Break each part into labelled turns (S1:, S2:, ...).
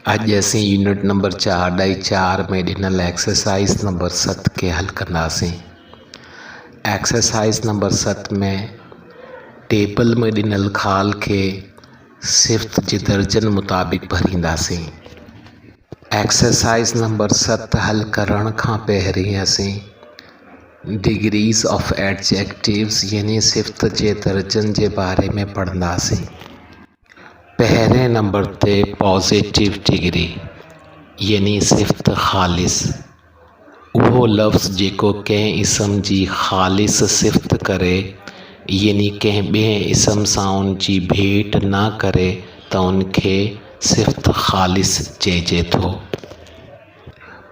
S1: अज असी unit number 4/4 में ॾिनल एक्सरसाइज नंबर 7 के हल कंदासीं। एक्सरसाइज नंबर 7 में टेबल में ॾिनल ख़ाल के सिफ़्त जे दर्जन मुताबिक़ भरींदासीं। एक्सरसाइज नंबर 7 हल करण खां पहिरीं असीं डिग्रीज़ ऑफ एडजेक्टिव्स यानी सिफ़्त जे दर्जन जे बारे में पढ़ंदासीं। पहिरें नंबर ते पॉजिटिव डिग्री यानी सिफ़्त ख़ालिस, उहो लफ़्ज़ जेको कंहिं इस्म जी ख़ालिस सिफ़्त करे यानी कंहिं ॿिए इस्म सां उन जी भेट न करे त उनखे सिफ़्त ख़ालिस चइजे थो।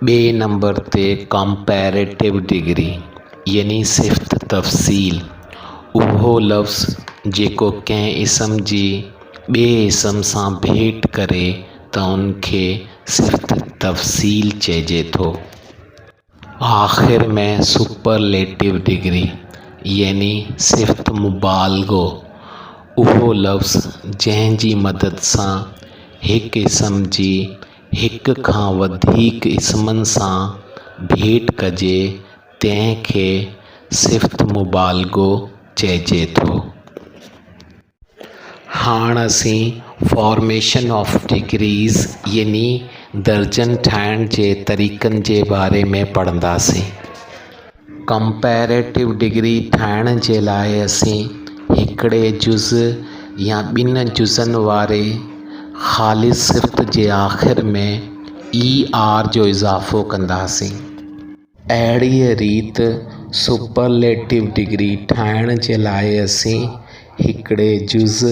S1: ॿिए नंबर ते कंपैरेटिव डिग्री यानी सिफ़्त तफ़सील, उहो लफ़्ज़ जेको कंहिं इस्म जी ॿिए इस्म सां भेट करे त उनखे सिफ़्त तफ़सील चइजे थो। आख़िर में सुपरलेटिव डिग्री यानी सिफ़्त मुबालगो, उहो लफ़्ज़ जंहिं मदद सां हिकु इस्म जी हिक खां वधीक इस्मनि सां भेट कजे तंहिंखे सिफ़्त मुबालगो चइजे थो। हाणे असीं फॉर्मेशन ऑफ डिग्रीज़ यानी दर्जन ठाहिण जे तरीक़नि जे बारे में पढ़ंदासीं। कंपैरेटिव डिग्री ठाहिण जे लाइ असीं हिकिड़े जुज़ या ॿिनि जुज़नि वारे ख़ालिस सिफ़्त जे आख़िर में ER जो इज़ाफ़ो कंदासीं। अहिड़ीअ रीति सुपरलेटिव डिग्री ठाहिण जे लाइ असीं हिकिड़े जुज़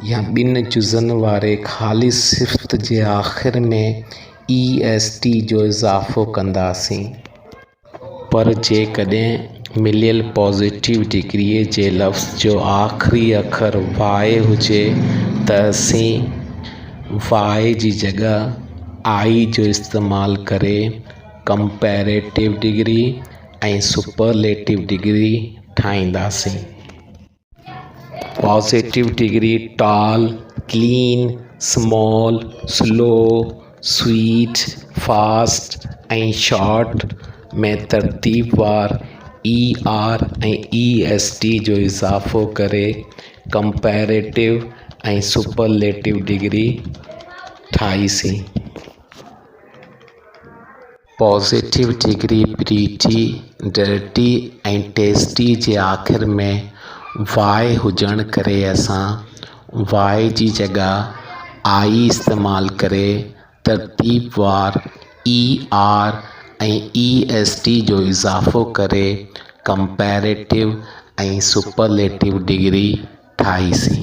S1: या ॿिनि जुज़नि वारे ख़ालिस सिफ़्त जे आख़िर में EST जो इज़ाफ़ो कंदासीं। पर जेकॾहिं मिलियल पॉजिटिव डिग्रीअ जे लफ़्ज़ जो आख़िरी अखर Y हुजे त असीं Y जी जॻह I जो इस्तेमालु करे कंपैरेटिव डिग्री ऐं सुपरलेटिव डिग्री ठाहींदासीं। Positive degree tall, clean, small, slow, sweet, fast ऐं शॉर्ट में तरतीबवार ER ऐं EST जो इज़ाफ़ो करे कंपैरेटिव ऐं सुपरलेटिव डिग्री ठाहीसीं। पॉजिटिव डिग्री प्रीटी, डर्टी ऐं टेस्टी जे आख़िर में Y हुजण करे असां Y जी जॻह I इस्तेमालु करे तरतीबवार ER ऐं EST जो इज़ाफ़ो करे कंपैरेटिव ऐं सुपरलेटिव डिग्री ठाहीसीं।